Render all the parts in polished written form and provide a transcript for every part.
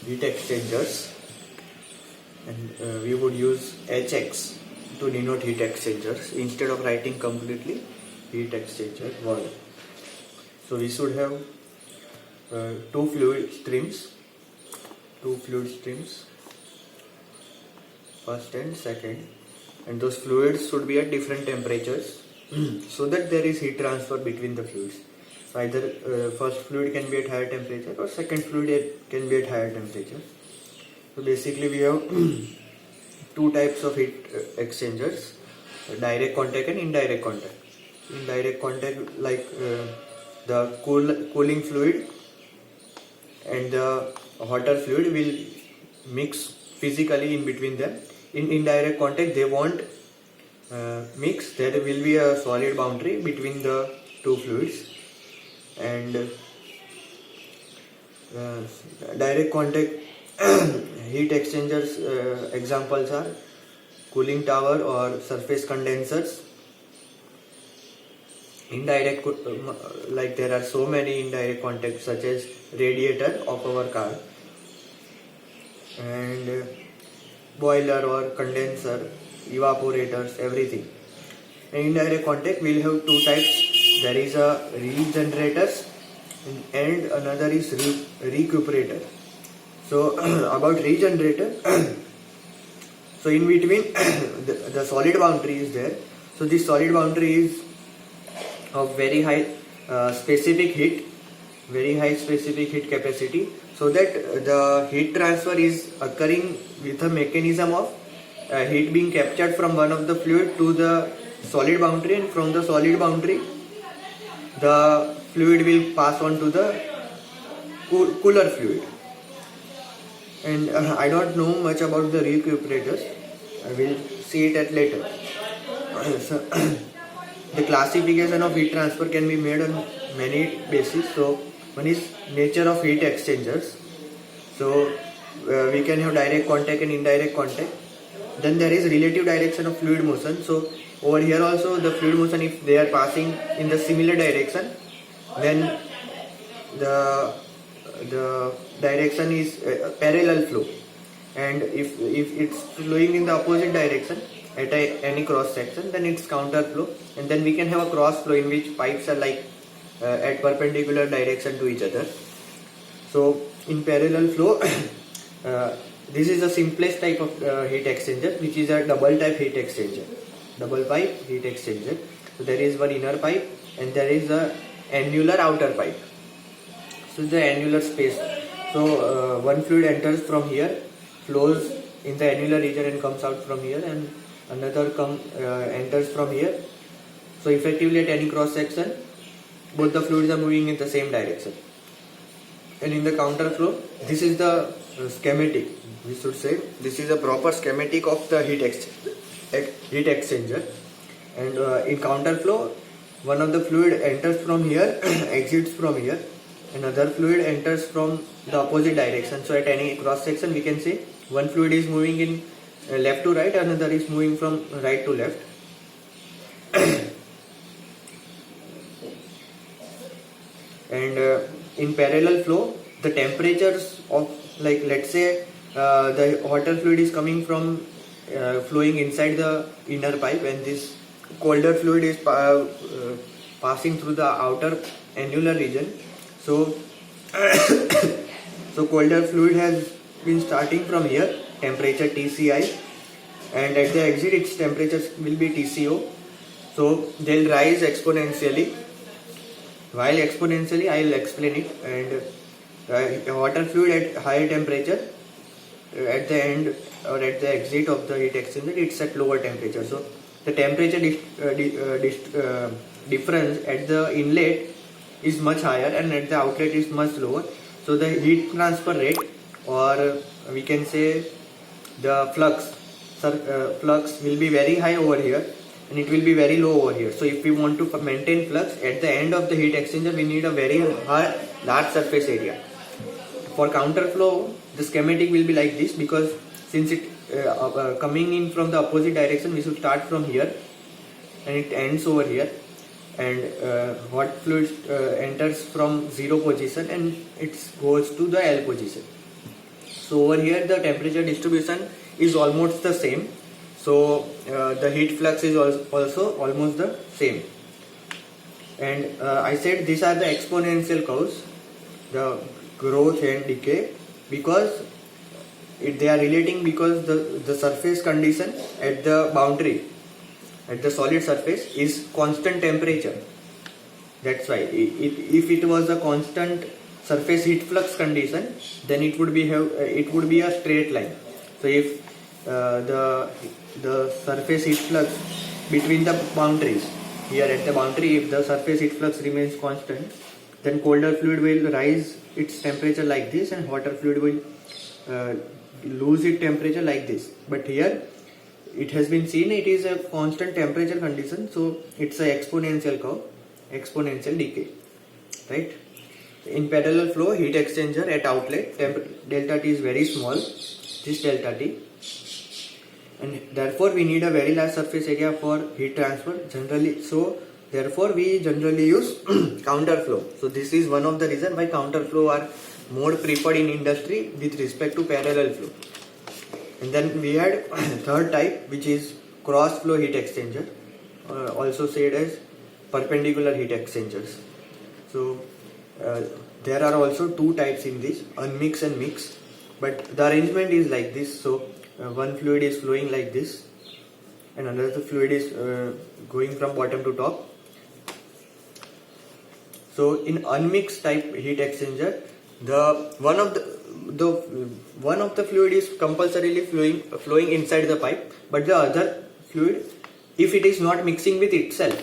heat exchangers, and we would use HX to denote heat exchangers instead of writing completely heat exchanger word. So we should have two fluid streams, first and second, and those fluids should be at different temperatures so that there is heat transfer between the fluids. So either first fluid can be at higher temperature or second fluid can be at higher temperature. So basically we have two types of heat exchangers: direct contact and indirect contact. In direct contact, like the cooling fluid and the hotter fluid will mix physically in between them. In indirect contact, they won't mix. There will be a solid boundary between the two fluids. And direct contact heat exchangers examples are cooling tower or surface condensers. Indirect, like there are so many indirect contacts such as radiator of our car, and boiler or condenser, evaporators, everything. In indirect contact we will have two types. There is a regenerators and another is recuperator. So about regenerator, so in between the solid boundary is there. So this solid boundary is of very high specific heat capacity, so that the heat transfer is occurring with a mechanism of heat being captured from one of the fluid to the solid boundary, and from the solid boundary the fluid will pass on to the cooler fluid. And I don't know much about the recuperators. I will see it at later. So, the classification of heat transfer can be made on many bases. So one is nature of heat exchangers. So we can have direct contact and indirect contact. Then there is relative direction of fluid motion. So over here also the fluid motion, if they are passing in the similar direction, then the direction is parallel flow. And if it's flowing in the opposite direction at any cross section, then it's counter flow. And then we can have a cross flow in which pipes are like at perpendicular direction to each other. So in parallel flow, this is the simplest type of heat exchanger, which is a double type heat exchanger, double pipe heat exchanger. So there is one inner pipe and there is a annular outer pipe. So the annular space. So one fluid enters from here, flows in the annular region and comes out from here, and another enters from here. So effectively at any cross section, both the fluids are moving in the same direction. And in the counter flow, this is the schematic. We should say this is a proper schematic of the heat exchanger. And in counter flow, one of the fluid enters from here, exits from here. Another fluid enters from the opposite direction. So at any cross section, we can say one fluid is moving in left to right, another is moving from right to left. And in parallel flow, the temperatures of, like let's say the hotter fluid is coming from flowing inside the inner pipe, and this colder fluid is passing through the outer annular region. So so colder fluid has been starting from here, temperature TCI, and at the exit its temperature will be TCO. So they'll rise exponentially. While exponentially, I will explain it. And water fluid at higher temperature, at the end or at the exit of the heat exchanger, it's at lower temperature. So the temperature difference at the inlet is much higher and at the outlet is much lower. So the heat transfer rate, or we can say the flux will be very high over here, and it will be very low over here. So if we want to maintain flux at the end of the heat exchanger, we need a very large surface area. For counter flow, the schematic will be like this, because since it coming in from the opposite direction, we should start from here and it ends over here. And hot fluid enters from 0 position and it goes to the L position. So over here the temperature distribution is almost the same. So the heat flux is also almost the same. And I said these are the exponential curves, the growth and decay, because they are relating because the surface condition at the boundary, at the solid surface, is constant temperature. That's why if it was a constant surface heat flux condition, then it would be a straight line. So if the surface heat flux between the boundaries, here at the boundary, if the surface heat flux remains constant, then colder fluid will rise its temperature like this, and hotter fluid will lose its temperature like this. But here it has been seen it is a constant temperature condition, so it's a exponential curve, exponential decay, right? In parallel flow heat exchanger at outlet, delta T is very small, this delta T, and therefore we need a very large surface area for heat transfer generally. So therefore we generally use counter flow. So this is one of the reasons why counter flow are more preferred in industry with respect to parallel flow. And then we had third type, which is cross flow heat exchanger, also said as perpendicular heat exchangers. So there are also two types in this, unmix and mix, but the arrangement is like this. So one fluid is flowing like this and another fluid is going from bottom to top. So in unmixed type heat exchanger, one of the fluid is compulsorily flowing inside the pipe, but the other fluid, if it is not mixing with itself,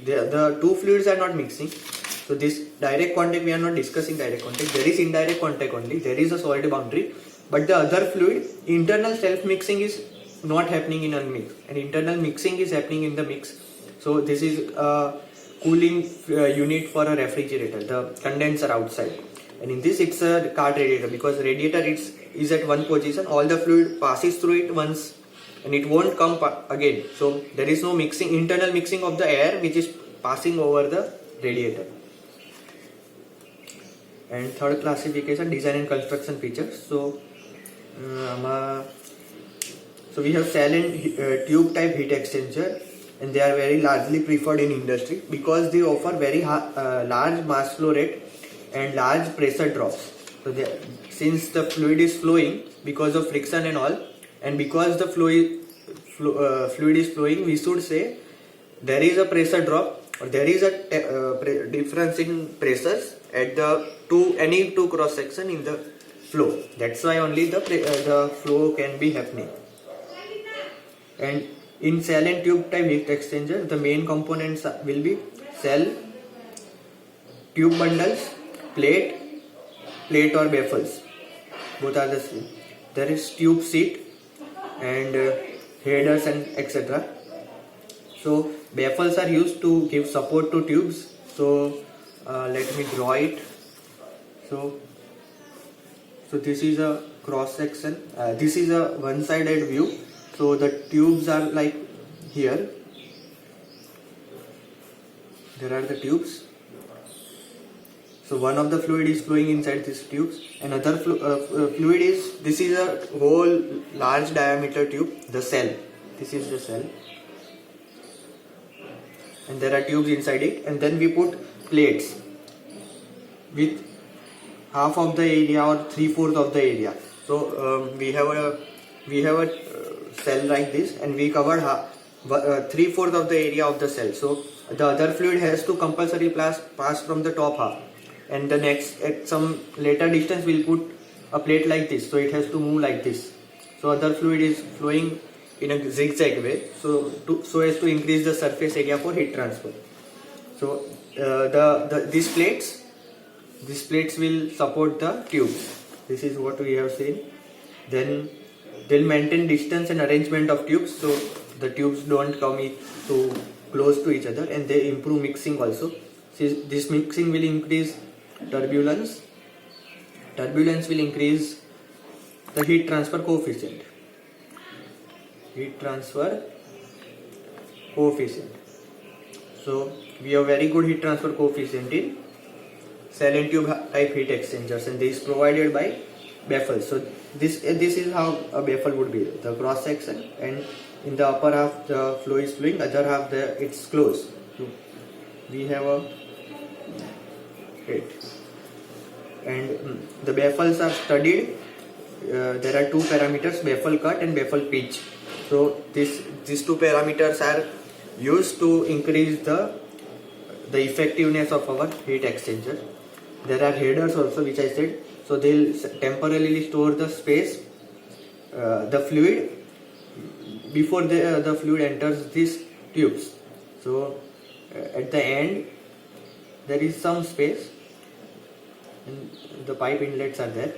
the two fluids are not mixing. So this direct contact, we are not discussing direct contact, there is indirect contact only, there is a solid boundary, but the other fluid, internal self mixing is not happening in unmixed, and internal mixing is happening in the mix. So this is a cooling unit for a refrigerator, the condenser outside, and in this it's a cart radiator, because radiator is at one position, all the fluid passes through it once and it won't come again. So there is no mixing, internal mixing of the air which is passing over the radiator. And third classification, design and construction features. So we have cell and tube type heat exchanger, and they are very largely preferred in industry because they offer very large mass flow rate and large pressure drops. So since the fluid is flowing because of friction and all, and because the fluid is flowing, we should say there is a pressure drop, or there is a difference in pressures at any two cross section in the flow. That's why only the flow can be happening. And in cell and tube type heat exchanger, the main components will be cell, tube bundles, plate or baffles. Both are the same. There is tube seat and headers and etc. So baffles are used to give support to tubes. So let me draw it. So this is a cross section. This is a one-sided view. So the tubes are like here. There are the tubes. So one of the fluid is flowing inside these tubes. Another fluid is, this is a whole large diameter tube, the cell. This is the cell. And there are tubes inside it. And then we put plates with half of the area or 3/4 of the area. So we have a cell like this, and we covered 3/4 of the area of the cell. So the other fluid has to compulsory pass from the top half, and the next at some later distance we'll put a plate like this, so it has to move like this. So other fluid is flowing in a zigzag way, so as to increase the surface area for heat transfer. So these plates will support the tubes. This is what we have seen. Then they'll maintain distance and arrangement of tubes, so the tubes don't come too close to each other, and they improve mixing also. This mixing will increase turbulence. Turbulence will increase the heat transfer coefficient. So we have very good heat transfer coefficient in cell and tube type heat exchangers, and this is provided by baffle. So this is how a baffle would be, the cross section, and in the upper half the flow is flowing, other half it's closed. So we have a head, and the baffles are studied. There are two parameters, baffle cut and baffle pitch. So these two parameters are used to increase the effectiveness of our heat exchanger. There are headers also, which I said. So they'll temporarily store the space, the fluid, before the fluid enters these tubes. So at the end there is some space and the pipe inlets are there.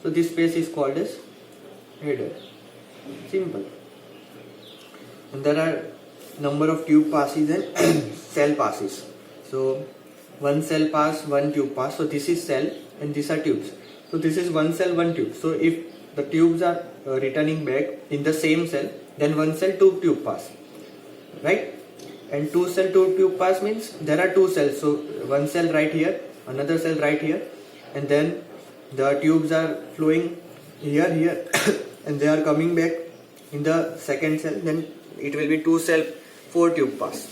So this space is called as header. Simple. And there are number of tube passes and cell passes. So one cell pass, one tube pass. So this is cell and these are tubes. So this is one cell, one tube. So if the tubes are returning back in the same cell, then one cell, two tube pass, right? And two cell, two tube pass means there are two cells. So one cell right here, another cell right here, and then the tubes are flowing here, and they are coming back in the second cell. Then it will be two cell, four tube pass.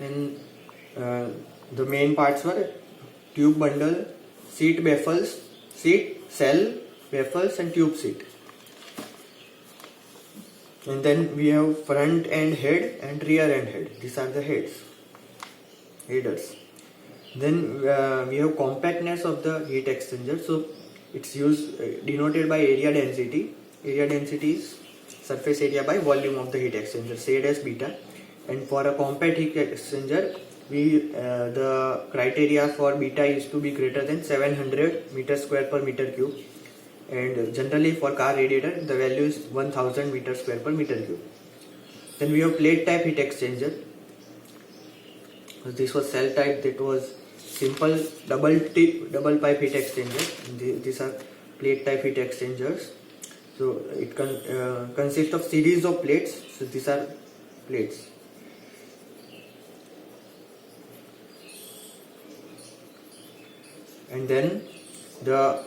And the main parts were tube bundle, seat baffles, seat, cell, baffles, and tube seat. And then we have front end head and rear end head. These are the headers. Then we have compactness of the heat exchanger. So it's used denoted by area density. Area density is surface area by volume of the heat exchanger, said as beta. And for a compact heat exchanger, the criteria for beta is to be greater than 700 meter square per meter cube, and generally for car radiator the value is 1000 meter square per meter cube. Then we have plate type heat exchanger. This was cell type, that was simple double pipe heat exchanger. These are plate type heat exchangers. So it consists of series of plates. So these are plates. And then the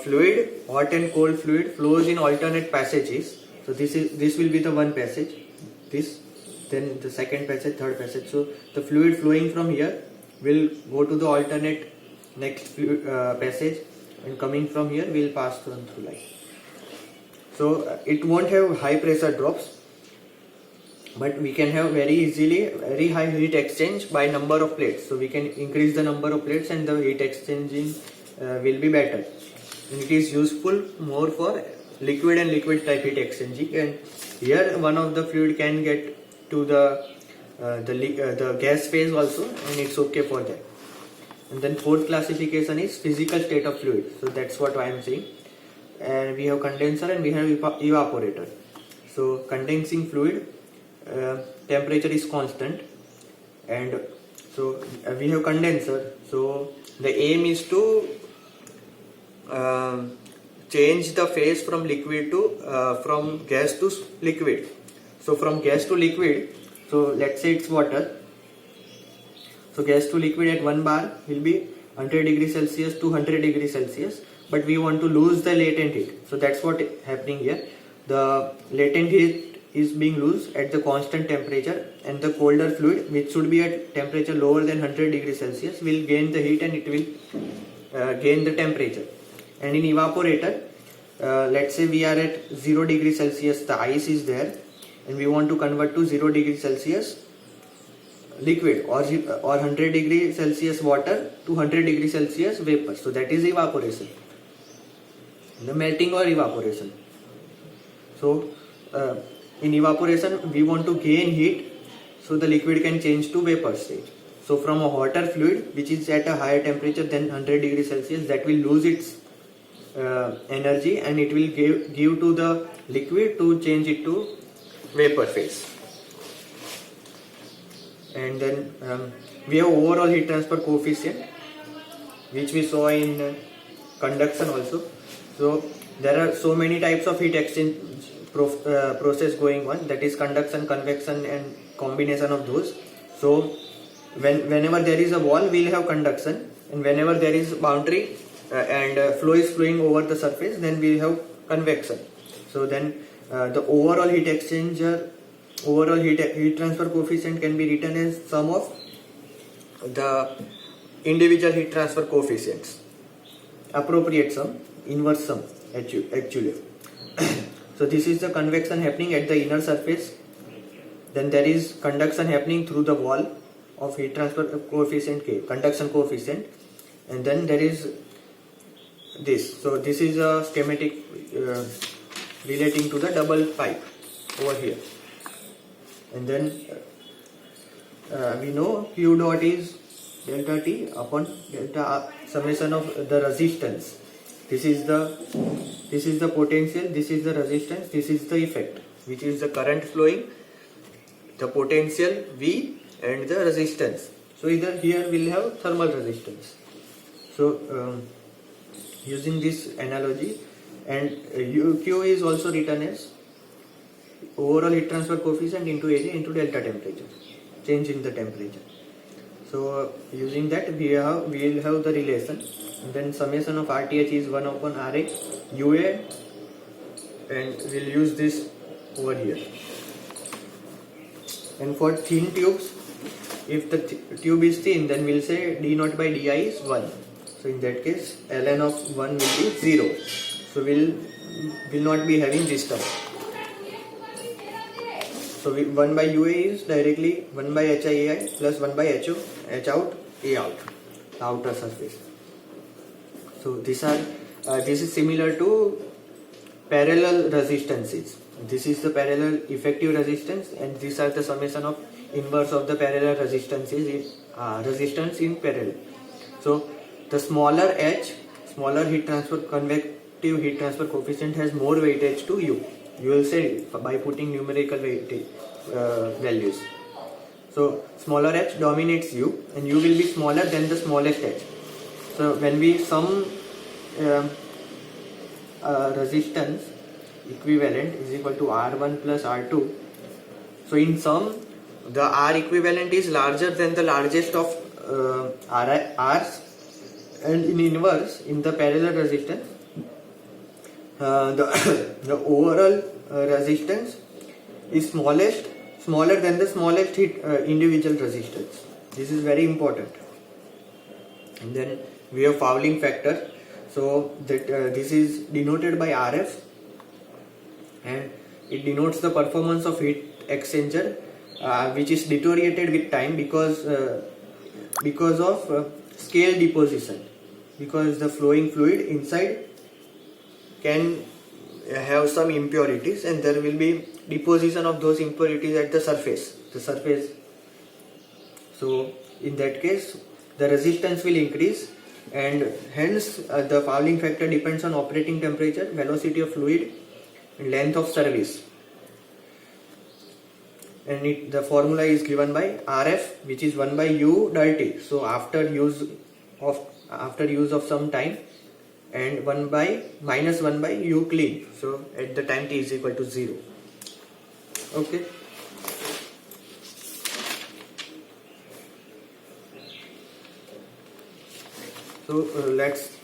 fluid, hot and cold fluid, flows in alternate passages. So this will be the one passage, this, then the second passage, third passage. So the fluid flowing from here will go to the alternate next passage, and coming from here will pass through like. So it won't have high pressure drops, but we can have very easily very high heat exchange by number of plates. So we can increase the number of plates and the heat exchanging will be better. And it is useful more for liquid and liquid type heat exchanging. And here one of the fluid can get to the gas phase also, and it's okay for that. And then fourth classification is physical state of fluid. So that's what I am saying. And we have condenser and we have evaporator. So condensing fluid, temperature is constant, and so we have condenser. So the aim is to change the phase from liquid to from gas to liquid. So from gas to liquid, so let's say it's water. So gas to liquid at 1 bar will be 100 degrees Celsius to 100 degrees Celsius, but we want to lose the latent heat. So that's what is happening here. The latent heat is being lost at the constant temperature, and the colder fluid, which should be at temperature lower than 100 degrees Celsius, will gain the heat and it will gain the temperature. And in evaporator, let's say we are at 0 degrees Celsius, the ice is there, and we want to convert to 0 degrees Celsius liquid, or 100 degrees Celsius water to 100 degrees Celsius vapor. So that is evaporation, the melting or evaporation. So in evaporation we want to gain heat so the liquid can change to vapor stage. So from a hotter fluid which is at a higher temperature than 100 degrees Celsius, that will lose its energy, and it will give to the liquid to change it to vapor phase. And then we have overall heat transfer coefficient, which we saw in conduction also. So there are so many types of heat exchange process going on, that is conduction, convection, and combination of those. So whenever there is a wall, we will have conduction, and whenever there is boundary, and flow is flowing over the surface, then we have convection. So then the overall heat exchanger, overall heat transfer coefficient can be written as sum of the individual heat transfer coefficients, appropriate sum, inverse sum actually. So this is the convection happening at the inner surface. Then there is conduction happening through the wall of heat transfer coefficient K, conduction coefficient, and then there is this. So this is a schematic relating to the double pipe over here. And then we know Q dot is delta T upon delta R, summation of the resistance. This is the potential, this is the resistance, this is the effect, which is the current flowing, the potential V and the resistance. So either here we'll have thermal resistance. So using this analogy, and Q is also written as overall heat transfer coefficient into area into delta temperature, change in the temperature. So using that we will have the relation, and then summation of RTH is 1 upon RA UA, and we'll use this over here. And for thin tubes, if the tube is thin, then we'll say d naught by di is 1. So in that case ln of 1 will be 0. So will not be having this term. So 1 by UA is directly 1 by HIAI plus 1 by HO, H out, A out, the outer surface. So this is similar to parallel resistances. This is the parallel effective resistance, and these are the summation of inverse of the parallel resistances resistance in parallel. So the smaller H, smaller heat transfer convective heat transfer coefficient has more weightage to U. You will say by putting numerical weightage values. So smaller H dominates U, and U will be smaller than the smallest H. So when we sum resistance equivalent is equal to R1 plus R2. So in sum, the R equivalent is larger than the largest of R's, and in inverse, in the parallel resistance, the overall resistance is smaller than the smallest individual resistance. This is very important. And then we have fouling factor. So that this is denoted by RF, and it denotes the performance of heat exchanger, which is deteriorated with time because of scale deposition, because the flowing fluid inside can have some impurities, and there will be deposition of those impurities at the surface. So in that case the resistance will increase, and hence the fouling factor depends on operating temperature, velocity of fluid, and length of service. And the formula is given by RF, which is 1 by U dirty. So after use of some time, and minus 1 by U clean. So at the time t is equal to 0. Okay. So let's